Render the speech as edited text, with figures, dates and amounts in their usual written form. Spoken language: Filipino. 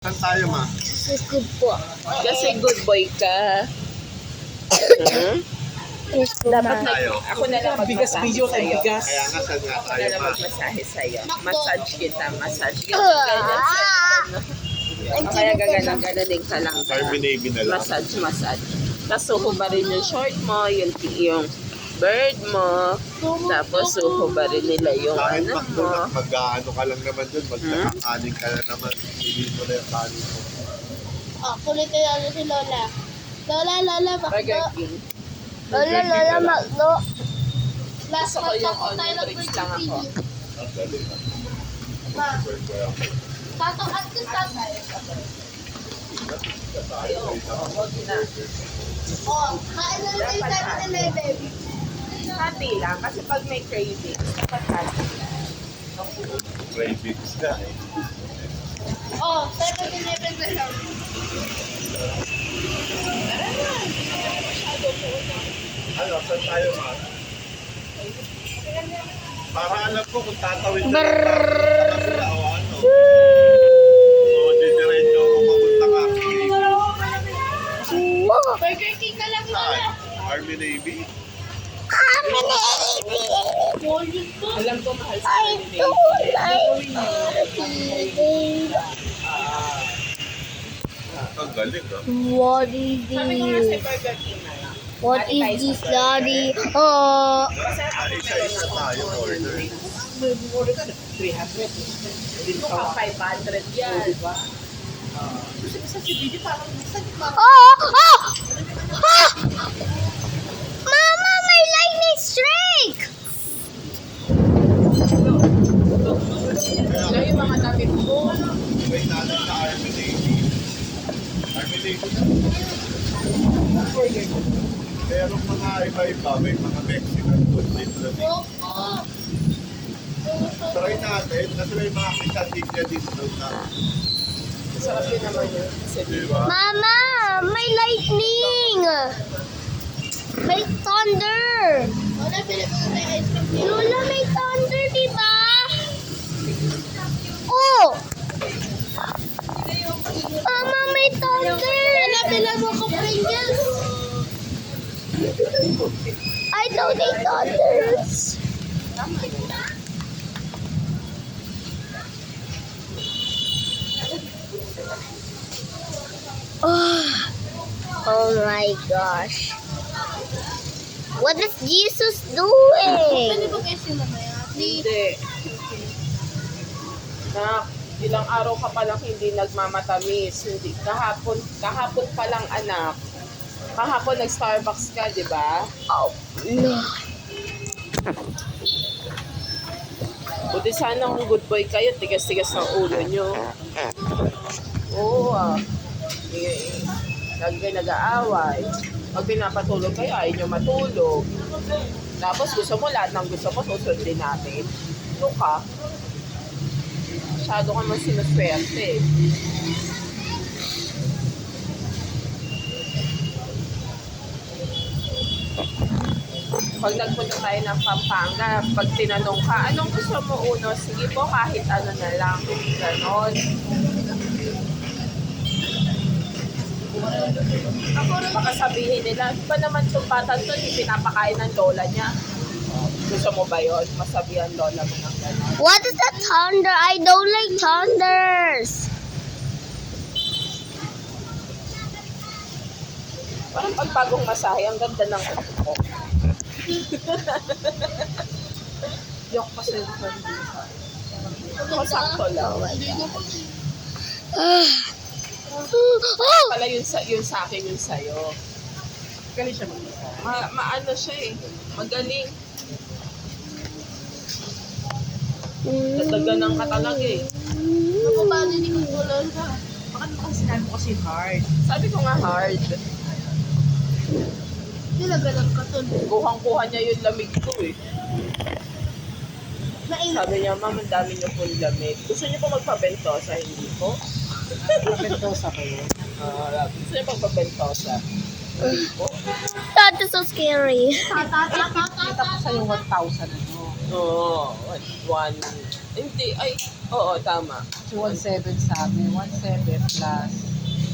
Saan tayo, ma? Sa good po. Kasi good boy ka. Yes po, Dapat ma. Tayo. ako na lang Bigas magmasahe video tayo, sa'yo. bigas. Kaya nga, saan nga Ako tayo, na lang ma? magmasahe sa'yo. Massage kita, massage kita. Ah! Kaya gaganon-ganonin ka lang. Carminabi na lang. Massage, massage. Tapos suho ba rin yung short mo, yung bird mo. Tapos suho ba rin nila yung Kahit ano mo. mag-ano ka lang naman dun, magkakanin ka na naman. Hindi mo na yung kanin mo. Oh, kulit na si Lola. Lola, Burger Macdo. King. Lola, Macdo. Gusto ko yung onion rings lang ako. Ang galing na. Ma, tato at tatay. Huwag na. Oh, kain na rin tayo ng baby. Hati lang. Kasi pag may cravings, dapat hati lang. Cravings ka eh. Oh, 7-Eleven na lang. Ano, saan tayo, ma? Para alam ko kung tatawid na lang tayo o ano. O, didiretso ako mapunta ka. Burger King na lang, Lola. Carminabi? Alam ko mahal sa I kanila. don't like Ang galing, ah. What is Sabi ko nga sa this? Burger King na lang. What is this, Daddy? Oh, Kasi ako Isa-isa tayo order. Order ka na, 300. Dito ka 500 yan. Kasi isa si Didi parang oh! Mama, my lightning strike! Kaya yung mga damit ko, Wait natin sa Carminabi. Carminabi na. Pero mga iba-iba, may mga Mexican food din doon eh. Try natin, kasi may mga kisatinya din doon na. sarap yun naman yun. Diba? Mama, may lightning! May thunder! Lola, may thunder, diba? Oh! Mama, may thunder! Pila mo ko Pringles! I don't need thunders! Oh my gosh. What is Jesus doing? Hindi. Na ilang araw ka pa lang hindi nagmamatamis. Hindi. Kahapon pa lang anak. Kahapon nag-Starbucks ka, di ba? Oh, no. Buti sana kung good boy kayo, tigas-tigas ng ulo nyo. Oo ah. Lagi kayo nag-aaway. Pag pinapatulog kayo, ayaw nyo matulog. Tapos gusto mo lahat ng gusto mo, susundin natin. Ano ka? Masyado ka man sinuswerte. Pag nagpunta tayo ng Pampanga, pag tinanong ka, anong gusto mo uno? Sige po, kahit ano na lang. Ganon. Baka sabihin nila, di ba naman itong batang to, yung pinapakain ng lola niya? Gusto mo ba yun? Masabihan lola mo ng ganon. What is that thunder? I don't like thunders. Parang pagpagong masahe, ang ganda ng ko. Yok pa sa'yo. Sakto lang. Oh! Pala yun sa akin, yun sa'yo. galing siya mag-isa. Maano siya eh. Magaling. Dadagan ka talaga eh. Ako ba hindi ko tulog ka? Baka naman sinabi mo kasi hard. Sabi ko nga hard. Nilagalang ka tulog. Kuhang-kuha niya yung lamig ko eh. Sabi niya, ma'am, ang dami niyo pong lamig. Gusto niyo po magpabentosa, hindi po? Kapentosa ko yun. Gusto niyo magpabentosa? Hindi po. That is so scary. Kita ko sa'yo 1,000 ano. Oo. One. Hindi, ay, Oo, tama. So, 1.7 sa amin. 1.7 plus